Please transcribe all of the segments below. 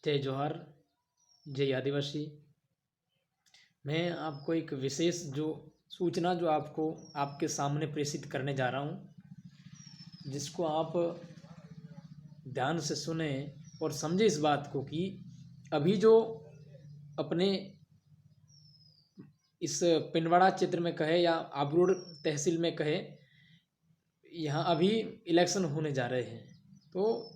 जय जोहार, जय आदिवासी। मैं आपको एक विशेष जो सूचना जो आपको आपके सामने प्रेषित करने जा रहा हूँ, जिसको आप ध्यान से सुने और समझे इस बात को कि अभी जो अपने इस पिंडवाड़ा क्षेत्र में कहे या आबरूड तहसील में कहे, यहाँ अभी इलेक्शन होने जा रहे हैं। तो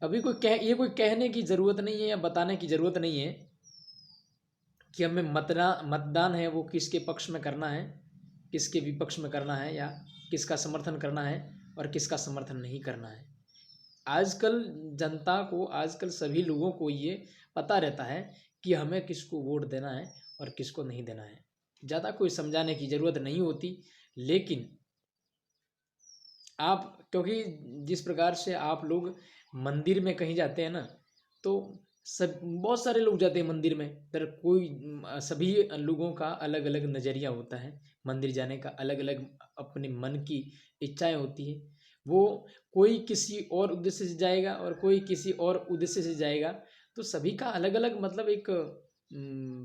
अभी ये कोई कहने की ज़रूरत नहीं है या बताने की ज़रूरत नहीं है कि हमें मतदान है वो किसके पक्ष में करना है, किसके विपक्ष में करना है, या किसका समर्थन करना है और किसका समर्थन नहीं करना है। आजकल जनता को, आजकल सभी लोगों को ये पता रहता है कि हमें किसको वोट देना है और किसको नहीं देना है। ज़्यादा कोई समझाने की ज़रूरत नहीं होती। लेकिन आप, क्योंकि जिस प्रकार से आप लोग मंदिर में कहीं जाते हैं ना, तो सब बहुत सारे लोग जाते हैं मंदिर में। तर कोई सभी लोगों का अलग अलग नज़रिया होता है, मंदिर जाने का अलग अलग अपने मन की इच्छाएं होती है। वो कोई किसी और उद्देश्य से जाएगा और कोई किसी और उद्देश्य से जाएगा। तो सभी का अलग अलग मतलब एक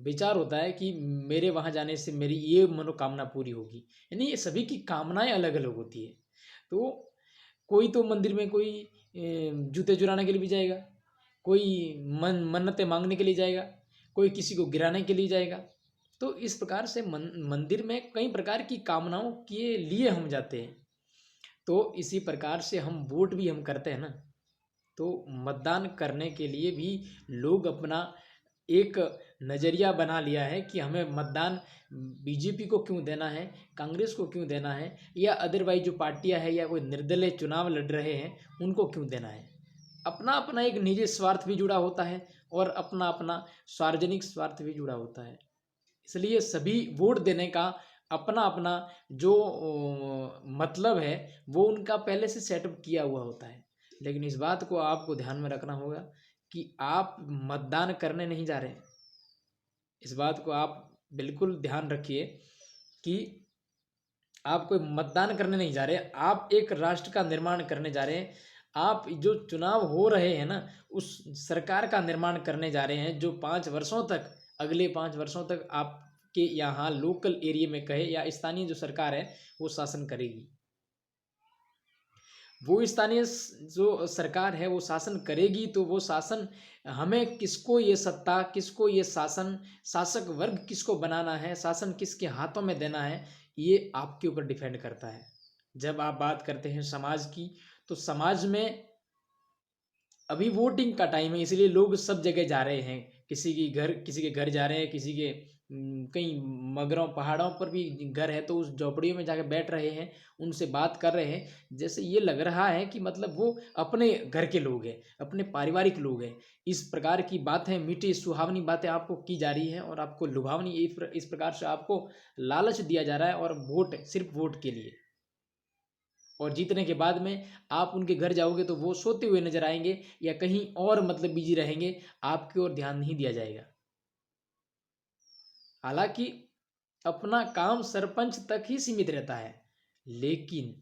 विचार होता है कि मेरे वहाँ जाने से मेरी ये मनोकामना पूरी होगी। यानी ये सभी की कामनाएं अलग अलग होती है। तो कोई तो मंदिर में कोई जूते चुराने के लिए भी जाएगा, कोई मन्नतें मांगने के लिए जाएगा, कोई किसी को गिराने के लिए जाएगा। तो इस प्रकार से मंदिर में कई प्रकार की कामनाओं के लिए हम जाते हैं। तो इसी प्रकार से हम वोट भी हम करते हैं ना, तो मतदान करने के लिए भी लोग अपना एक नज़रिया बना लिया है कि हमें मतदान बीजेपी को क्यों देना है, कांग्रेस को क्यों देना है, या अदरवाइज जो पार्टियां हैं या कोई निर्दलीय चुनाव लड़ रहे हैं उनको क्यों देना है। अपना अपना एक निजी स्वार्थ भी जुड़ा होता है और अपना अपना सार्वजनिक स्वार्थ भी जुड़ा होता है। इसलिए सभी वोट देने का अपना अपना जो मतलब है वो उनका पहले से सेटअप किया हुआ होता है। लेकिन इस बात को आपको ध्यान में रखना होगा कि आप मतदान करने नहीं जा रहे। इस बात को आप बिल्कुल ध्यान रखिए कि आप कोई मतदान करने नहीं जा रहे, आप एक राष्ट्र का निर्माण करने जा रहे हैं। आप जो चुनाव हो रहे हैं ना, उस सरकार का निर्माण करने जा रहे हैं जो 5 वर्षों तक, अगले 5 वर्षों तक आपके यहाँ लोकल एरिया में कहे या स्थानीय जो सरकार है वो शासन करेगी। वो स्थानीय जो सरकार है वो शासन करेगी। तो वो शासन, हमें किसको ये सत्ता, किसको ये शासन, शासक वर्ग किसको बनाना है, शासन किसके हाथों में देना है, ये आपके ऊपर डिपेंड करता है। जब आप बात करते हैं समाज की, तो समाज में अभी वोटिंग का टाइम है, इसलिए लोग सब जगह जा रहे हैं। किसी के घर जा रहे हैं, किसी के कहीं मगरों पहाड़ों पर भी घर है तो उस झोपड़ियों में जाके बैठ रहे हैं, उनसे बात कर रहे हैं। जैसे ये लग रहा है कि मतलब वो अपने घर के लोग हैं, अपने पारिवारिक लोग हैं। इस प्रकार की बातें, मीठी सुहावनी बातें आपको की जा रही हैं और आपको लुभावनी इस प्रकार से आपको लालच दिया जा रहा है, और वोट सिर्फ वोट के लिए। और जीतने के बाद में आप उनके घर जाओगे तो वो सोते हुए नजर आएंगे या कहीं और मतलब बिजी रहेंगे, आपकी ओर ध्यान नहीं दिया जाएगा। हालांकि अपना काम सरपंच तक ही सीमित रहता है, लेकिन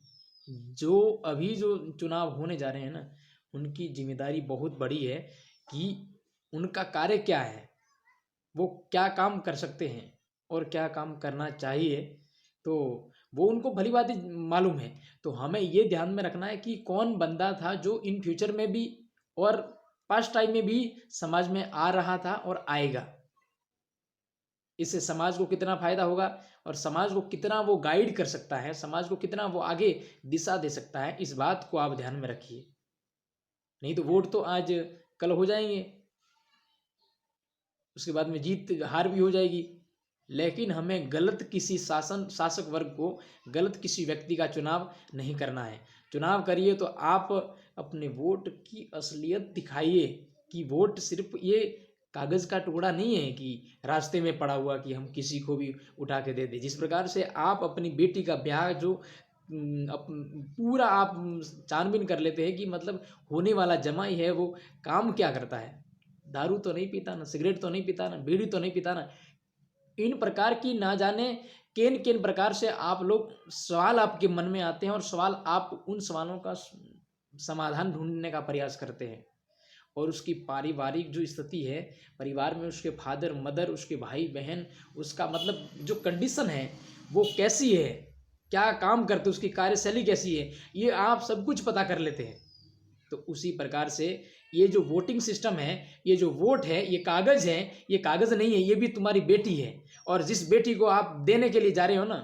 जो अभी जो चुनाव होने जा रहे हैं ना, उनकी जिम्मेदारी बहुत बड़ी है कि उनका कार्य क्या है, वो क्या काम कर सकते हैं और क्या काम करना चाहिए। तो वो उनको भली बात मालूम है। तो हमें ये ध्यान में रखना है कि कौन बंदा था जो इन फ्यूचर में भी और पास्ट टाइम में भी समाज में आ रहा था और आएगा। इससे समाज को कितना फायदा होगा और समाज को कितना वो गाइड कर सकता है, समाज को कितना वो आगे दिशा दे सकता है, इस बात को आप ध्यान में रखिए। नहीं तो वोट तो आज कल हो जाएंगे, उसके बाद में जीत हार भी हो जाएगी। लेकिन हमें गलत किसी शासक वर्ग को, गलत किसी व्यक्ति का चुनाव नहीं करना है। चुनाव करिए तो आप अपने वोट की असलियत दिखाइए कि वोट सिर्फ ये कागज का टुकड़ा नहीं है कि रास्ते में पड़ा हुआ कि हम किसी को भी उठा के दे दें। जिस प्रकार से आप अपनी बेटी का ब्याह जो पूरा आप छानबीन कर लेते हैं कि मतलब होने वाला जमाई है वो काम क्या करता है, दारू तो नहीं पीता ना, सिगरेट तो नहीं पीता ना, बीड़ी तो नहीं पीता ना। इन प्रकार की ना जाने किन किन प्रकार से आप लोग सवाल आपके मन में आते हैं और सवाल आप उन सवालों का समाधान ढूंढने का प्रयास करते हैं। और उसकी पारिवारिक जो स्थिति है, परिवार में उसके फादर मदर, उसके भाई बहन, उसका मतलब जो कंडीशन है वो कैसी है, क्या काम करते, उसकी कार्यशैली कैसी है, ये आप सब कुछ पता कर लेते हैं। तो उसी प्रकार से ये जो वोटिंग सिस्टम है, ये जो वोट है, ये कागज है, ये कागज नहीं है, ये भी तुम्हारी बेटी है। और जिस बेटी को आप देने के लिए जा रहे हो ना,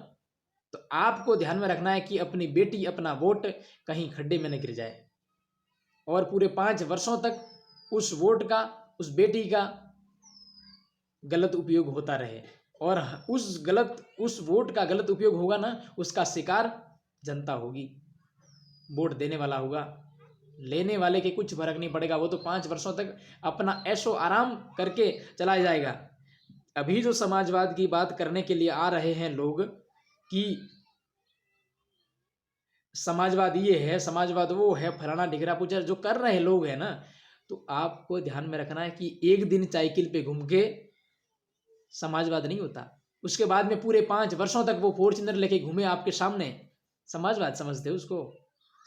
तो आपको ध्यान में रखना है कि अपनी बेटी, अपना वोट कहीं खड्डे में न गिर जाए और पूरे 5 वर्षों तक उस वोट का, उस बेटी का गलत उपयोग होता रहे। और उस वोट का गलत उपयोग होगा ना, उसका शिकार जनता होगी, वोट देने वाला होगा। लेने वाले के कुछ फर्क नहीं पड़ेगा, वो तो 5 वर्षों तक अपना ऐशो आराम करके चला जाएगा। अभी जो समाजवाद की बात करने के लिए आ रहे हैं लोग कि समाजवाद ये है, समाजवाद वो है, फलाना ढिगरा पूछा, जो कर रहे लोग हैं ना, तो आपको ध्यान में रखना है कि एक दिन साइकिल पे घूम के समाजवाद नहीं होता, उसके बाद में पूरे 5 वर्षों तक वो फॉर्च्यूनर लेके घूमे आपके सामने, समाजवाद समझते हो उसको?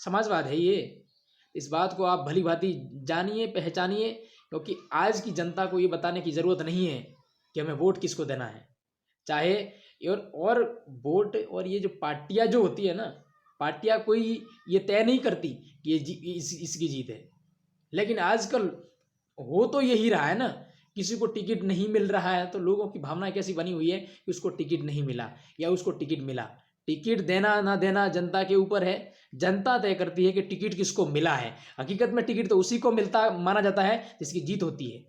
समाजवाद है ये। इस बात को आप भली भांति जानिए, पहचानिए, क्योंकि आज की जनता को ये बताने की ज़रूरत नहीं है कि हमें वोट किसको देना है। चाहे और वोट और ये जो पार्टियां जो होती है ना, पार्टियां कोई ये तय नहीं करती कि इसकी जीत है। लेकिन आजकल हो तो यही रहा है ना, किसी को टिकट नहीं मिल रहा है तो लोगों की भावना कैसी बनी हुई है कि उसको टिकट नहीं मिला या उसको टिकट मिला। टिकट देना ना देना जनता के ऊपर है, जनता तय करती है कि टिकट किसको मिला है। हकीकत में टिकट तो उसी को मिलता माना जाता है जिसकी जीत होती है,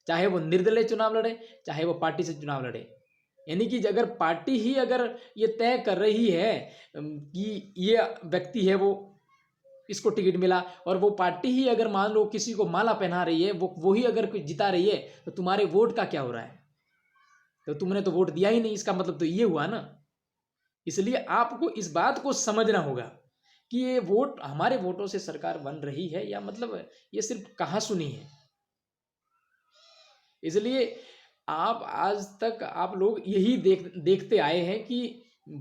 चाहे वो निर्दलीय चुनाव लड़े, चाहे वो पार्टी से चुनाव लड़े। यानी कि अगर पार्टी ही अगर ये तय कर रही है कि ये व्यक्ति है वो, इसको टिकट मिला, और वो पार्टी ही अगर मान लो किसी को माला पहना रही है, वो ही अगर जिता रही है, तो तुम्हारे वोट का क्या हो रहा है? तो तुमने तो वोट दिया ही नहीं, इसका मतलब तो ये हुआ ना। इसलिए आपको इस बात को समझना होगा कि ये वोट, हमारे वोटों से सरकार बन रही है या मतलब ये सिर्फ कहा सुनी है। इसलिए आप आज तक आप लोग यही देखते आए हैं कि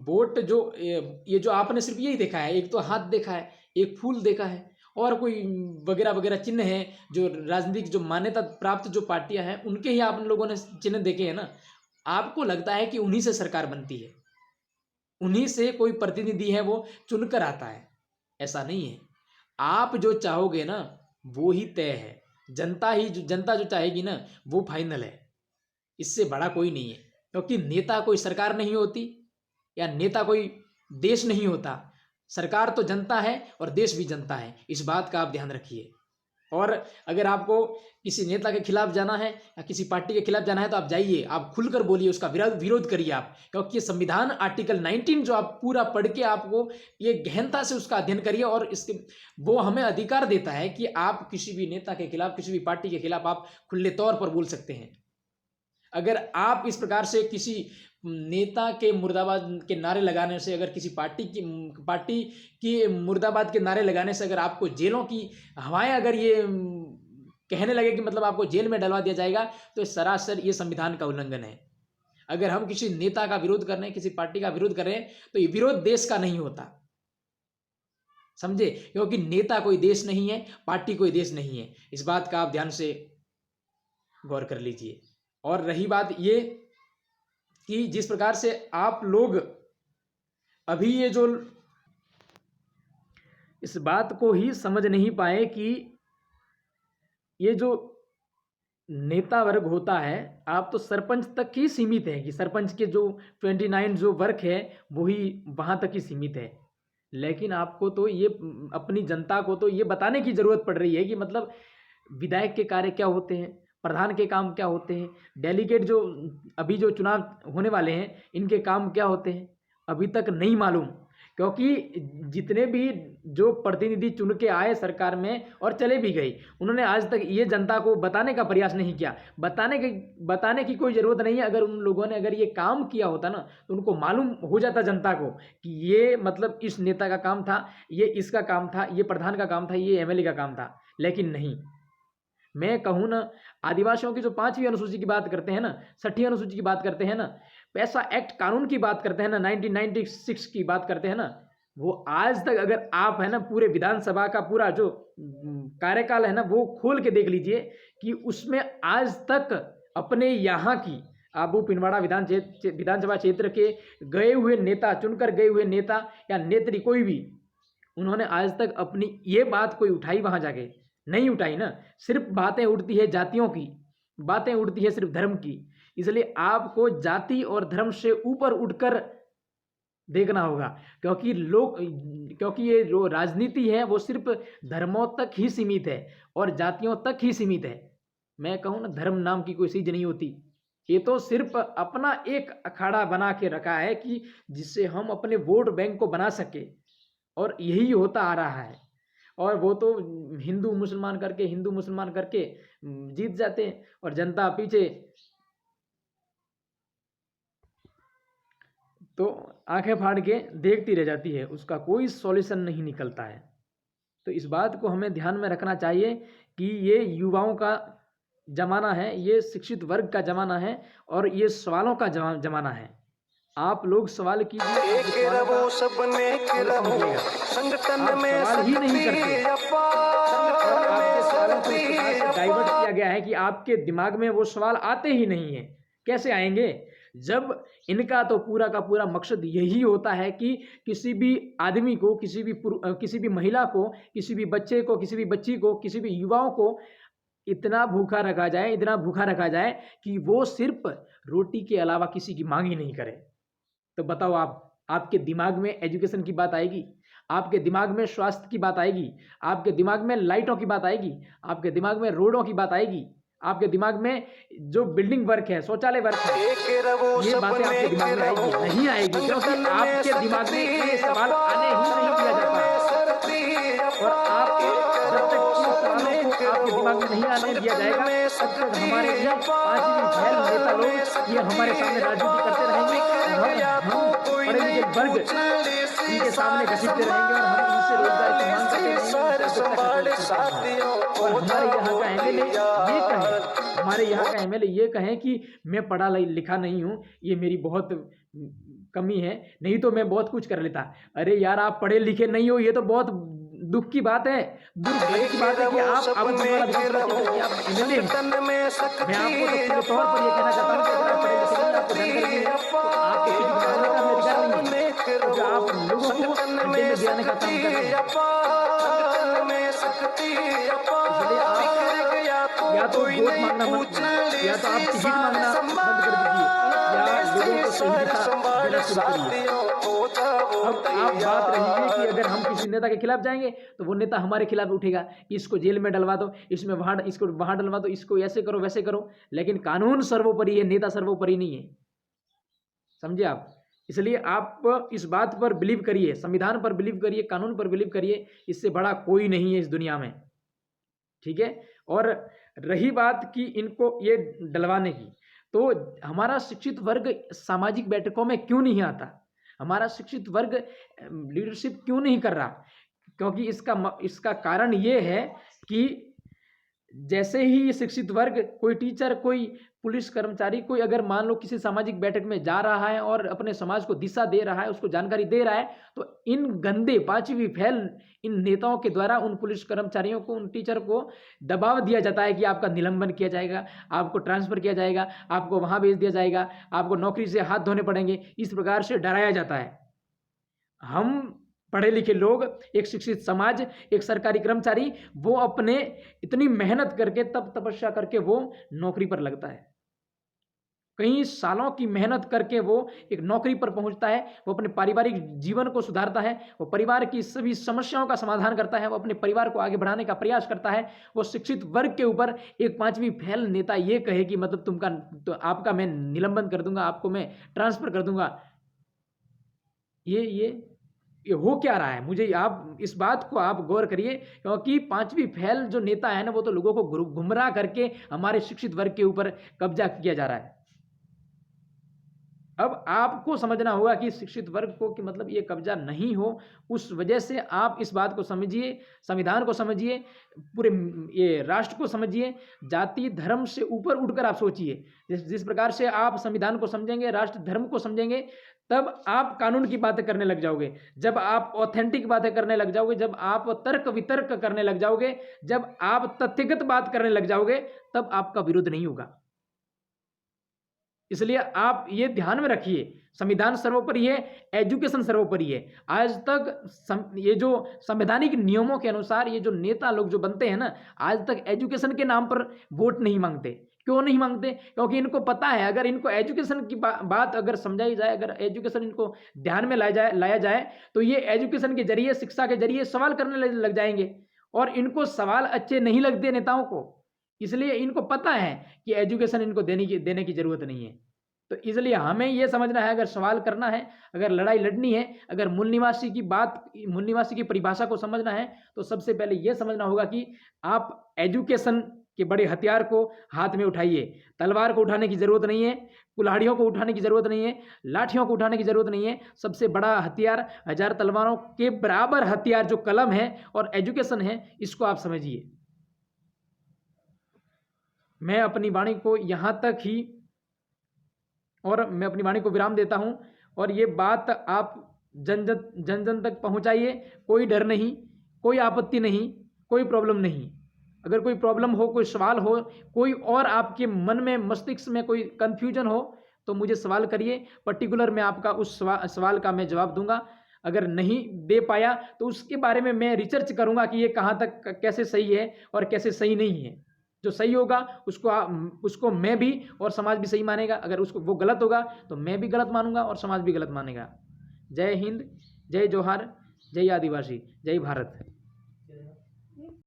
वोट जो ये जो आपने सिर्फ यही देखा है, एक तो हाथ देखा है, एक फूल देखा है, और कोई वगैरह वगैरह चिन्ह है जो राजनीतिक जो मान्यता प्राप्त जो पार्टियां हैं उनके ही आप लोगों ने चिन्ह देखे हैं ना। आपको लगता है कि उन्हीं से सरकार बनती है, उन्हीं से कोई प्रतिनिधि है वो चुनकर आता है। ऐसा नहीं है, आप जो चाहोगे ना वो ही तय है, जनता जो चाहेगी ना वो फाइनल है, इससे बड़ा कोई नहीं है। क्योंकि नेता कोई सरकार नहीं होती या नेता कोई देश नहीं होता, सरकार तो जनता है और देश भी जनता है, इस बात का आप ध्यान रखिए। और अगर आपको किसी नेता के खिलाफ जाना है या किसी पार्टी के खिलाफ जाना है तो आप जाइए, आप खुलकर बोलिए, उसका विरोध करिए आप, क्योंकि ये संविधान आर्टिकल 19 जो आप पूरा पढ़ के आपको ये गहनता से उसका अध्ययन करिए, और इसके वो हमें अधिकार देता है कि आप किसी भी नेता के खिलाफ, किसी भी पार्टी के खिलाफ आप खुले तौर पर बोल सकते हैं। अगर आप इस प्रकार से किसी नेता के मुर्दाबाद के नारे लगाने से, अगर किसी पार्टी की मुर्दाबाद के नारे लगाने से अगर आपको जेलों की हवाएं अगर ये कहने लगे कि मतलब आपको जेल में डलवा दिया जाएगा, तो सरासर ये संविधान का उल्लंघन है। अगर हम किसी नेता का विरोध कर रहे हैं, किसी पार्टी का विरोध कर रहे हैं, तो ये विरोध देश का नहीं होता, समझे? क्योंकि नेता कोई देश नहीं है, पार्टी कोई देश नहीं है, इस बात का आप ध्यान से गौर कर लीजिए। और रही बात ये कि जिस प्रकार से आप लोग अभी ये जो इस बात को ही समझ नहीं पाए कि ये जो नेता वर्ग होता है, आप तो सरपंच तक ही सीमित है कि सरपंच के जो 29 जो वर्ग है वही वहां तक ही सीमित है। लेकिन आपको तो ये अपनी जनता को तो ये बताने की जरूरत पड़ रही है कि मतलब विधायक के कार्य क्या होते हैं, प्रधान के काम क्या होते हैं, डेलीगेट जो अभी जो चुनाव होने वाले हैं इनके काम क्या होते हैं, अभी तक नहीं मालूम। क्योंकि जितने भी जो प्रतिनिधि चुन के आए सरकार में और चले भी गए, उन्होंने आज तक ये जनता को बताने का प्रयास नहीं किया। बताने की कोई ज़रूरत नहीं है। अगर उन लोगों ने अगर ये काम किया होता ना तो उनको मालूम हो जाता जनता को कि ये मतलब इस नेता का काम था, ये इसका काम था, ये प्रधान का काम था, ये एमएलए का काम था। लेकिन नहीं, मैं कहूँ ना, आदिवासियों की जो 5वीं अनुसूची की बात करते हैं ना, 6ठी अनुसूची की बात करते हैं ना, पैसा एक्ट कानून की बात करते हैं ना, 1996 की बात करते हैं ना, वो आज तक, अगर आप है ना पूरे विधानसभा का पूरा जो कार्यकाल है ना वो खोल के देख लीजिए कि उसमें आज तक अपने यहाँ की आबू पिंडवाड़ा विधानसभा क्षेत्र के गए हुए नेता, चुनकर गए हुए नेता या नेत्री कोई भी, उन्होंने आज तक अपनी ये बात कोई उठाई वहां जाके? नहीं उठाई ना। सिर्फ बातें उठती है जातियों की, बातें उठती है सिर्फ धर्म की। इसलिए आपको जाति और धर्म से ऊपर उठकर देखना होगा, क्योंकि ये जो राजनीति है वो सिर्फ धर्मों तक ही सीमित है और जातियों तक ही सीमित है। मैं कहूँ ना, धर्म नाम की कोई चीज नहीं होती। ये तो सिर्फ अपना एक अखाड़ा बना के रखा है कि जिससे हम अपने वोट बैंक को बना सके, और यही होता आ रहा है। और वो तो हिंदू मुसलमान करके जीत जाते हैं और जनता पीछे तो आंखें फाड़ के देखती रह जाती है, उसका कोई सॉल्यूशन नहीं निकलता है। तो इस बात को हमें ध्यान में रखना चाहिए कि ये युवाओं का जमाना है, ये शिक्षित वर्ग का जमाना है और ये सवालों का जमाना है। आप लोग सवाल कीजिए, संगठन में सवाल ही नहीं करते और आपके सवालों को इस प्रकार से डाइवर्ट किया गया है कि आपके दिमाग में वो सवाल आते ही नहीं है। कैसे आएंगे जब इनका तो पूरा का पूरा मकसद यही होता है कि किसी भी आदमी को, किसी भी महिला को, किसी भी बच्चे को, किसी भी बच्ची को, किसी भी युवाओं को इतना भूखा रखा जाए कि वो सिर्फ रोटी के अलावा किसी की मांग ही नहीं करे। तो बताओ, आपके दिमाग में एजुकेशन की बात आएगी? आपके दिमाग में स्वास्थ्य की बात आएगी? आपके दिमाग में लाइटों की बात आएगी? आपके दिमाग में रोडों की बात आएगी? आपके दिमाग में जो बिल्डिंग वर्क है, शौचालय वर्क है, ये बातें आपके दिमाग में आएगी? नहीं आएगी, क्योंकि आपके दिमाग में ये सवाल आने ही नहीं दिया जाता। और आपके जब तक इन सवालों को आपके दिमाग में नहीं आने दिया जाएगा, तब तक हमारे ये पांचवी फैल नेता लोग ये हमारे सामने राजनीति करते रहेंगे। हम पढ़े लिखे वर्ग इनके सामने घसीटते रहेंगे और हम इनसे रोजगार की मांग करते रहेंगे। और हमारे यहाँ का एमएलए ये कहे कि मैं पढ़ा लिखा नहीं हूँ, ये मेरी बहुत कमी है, नहीं तो मैं बहुत कुछ कर लेता। अरे यार, आप पढ़े लिखे नहीं हो, ये तो बहुत दुख की बात है, दुर्भाग्य की बात है कि आप अब एमएलए हैं। मैं आपको तो तौर पर ये कहना चाहता हूँ कि अगर आप पढ़े लिखे नहीं, आपको जानकारी नहीं है, तो आपको कुछ बनाने का अधिकार नहीं है, क्योंकि आप लोगों को खड्डे में गिराने का काम कर रहे हैं। इसलिए आप या तो वोट मांगना बंद, या तो आप टिकट मांगना बंद कर दीजिए, या लोगों को सही दिशा देना शुरू करिए। अब आप बात रही है कि अगर हम किसी नेता के खिलाफ जाएंगे तो वो नेता हमारे खिलाफ उठेगा, इसको जेल में डलवा दो, इसको वहां डलवा दो, इसको ऐसे करो वैसे करो। लेकिन कानून सर्वोपरि है, नेता सर्वोपरि नहीं है, समझे आप? इसलिए आप इस बात पर बिलीव करिए, संविधान पर बिलीव करिए, कानून पर बिलीव करिए, इससे बड़ा कोई नहीं है इस दुनिया में, ठीक है? और रही बात कि इनको ये डलवाने की, तो हमारा शिक्षित वर्ग सामाजिक बैठकों में क्यों नहीं आता? हमारा शिक्षित वर्ग लीडरशिप क्यों नहीं कर रहा? क्योंकि इसका कारण ये है कि जैसे ही शिक्षित वर्ग, कोई टीचर, कोई पुलिस कर्मचारी, कोई अगर मान लो किसी सामाजिक बैठक में जा रहा है और अपने समाज को दिशा दे रहा है, उसको जानकारी दे रहा है, तो इन गंदे पांचवी फैल इन नेताओं के द्वारा उन पुलिस कर्मचारियों को, उन टीचर को दबाव दिया जाता है कि आपका निलंबन किया जाएगा, आपको ट्रांसफर किया जाएगा, आपको वहां भेज दिया जाएगा, आपको नौकरी से हाथ धोने पड़ेंगे, इस प्रकार से डराया जाता है। हम पढ़े लिखे लोग, एक शिक्षित समाज, एक सरकारी कर्मचारी, वो अपने इतनी मेहनत करके, तप तपस्या करके वो नौकरी पर लगता है, कई सालों की मेहनत करके वो एक नौकरी पर पहुंचता है, वो अपने पारिवारिक जीवन को सुधारता है, वो परिवार की सभी समस्याओं का समाधान करता है, वो अपने परिवार को आगे बढ़ाने का प्रयास करता है। वो शिक्षित वर्ग के ऊपर एक पांचवी फैल नेता ये कहे कि मतलब तो आपका मैं निलंबन कर दूंगा, आपको मैं ट्रांसफर कर दूंगा, ये हो क्या रहा है? मुझे आप इस बात को आप गौर करिए, क्योंकि पांचवी फैल जो नेता है ना, वो तो लोगों को गुमराह करके हमारे शिक्षित वर्ग के ऊपर कब्जा किया जा रहा है। अब आपको समझना होगा कि शिक्षित वर्ग को कि मतलब ये कब्जा नहीं हो, उस वजह से आप इस बात को समझिए, संविधान को समझिए, पूरे ये राष्ट्र को समझिए, जाति धर्म से ऊपर उठकर आप सोचिए। जिस प्रकार से आप संविधान को समझेंगे, राष्ट्र धर्म को समझेंगे, तब आप कानून की बातें करने लग जाओगे, जब आप ऑथेंटिक बातें करने लग जाओगे, जब आप तर्क वितर्क करने लग जाओगे, जब आप तथ्यगत बात करने लग जाओगे, तब आपका विरोध नहीं होगा। इसलिए आप ये ध्यान में रखिए, संविधान सर्वोपरि है, एजुकेशन सर्वोपरि है। आज तक ये जो संवैधानिक नियमों के अनुसार ये जो नेता लोग जो बनते हैं ना, आज तक एजुकेशन के नाम पर वोट नहीं मांगते। क्यों नहीं मांगते? क्योंकि इनको पता है अगर इनको एजुकेशन की बात अगर समझाई जाए, अगर एजुकेशन इनको ध्यान में लाया जाए तो ये एजुकेशन के जरिए, शिक्षा के जरिए सवाल करने लग जाएंगे। और इनको सवाल अच्छे नहीं लगते नेताओं को, इसलिए इनको पता है कि एजुकेशन इनको देने की जरूरत नहीं है। तो इसलिए हमें यह समझना है, अगर सवाल करना है, अगर लड़ाई लड़नी है, अगर मूल निवासी की परिभाषा को समझना है, तो सबसे पहले यह समझना होगा कि आप एजुकेशन के बड़े हथियार को हाथ में उठाइए। तलवार को उठाने की जरूरत नहीं है, कुल्हाड़ियों को उठाने की जरूरत नहीं है, लाठियों को उठाने की जरूरत नहीं है। सबसे बड़ा हथियार, 1000 तलवारों के बराबर हथियार जो कलम है और एजुकेशन है, इसको आप समझिए। मैं अपनी वाणी को यहां तक ही, और मैं अपनी वाणी को विराम देता हूं। और ये बात आप जन जन तक पहुंचाइए। कोई डर नहीं, कोई आपत्ति नहीं, कोई प्रॉब्लम नहीं। अगर कोई प्रॉब्लम हो, कोई सवाल हो, कोई और आपके मन में, मस्तिष्क में कोई कंफ्यूजन हो, तो मुझे सवाल करिए। पर्टिकुलर मैं आपका उस सवाल का मैं जवाब दूंगा। अगर नहीं दे पाया तो उसके बारे में मैं रिसर्च करूंगा कि ये कहाँ तक कैसे सही है और कैसे सही नहीं है। जो सही होगा उसको मैं भी और समाज भी सही मानेगा। अगर उसको वो गलत होगा तो मैं भी गलत मानूंगा और समाज भी गलत मानेगा। जय हिंद, जय जोहार, जय आदिवासी, जय भारत।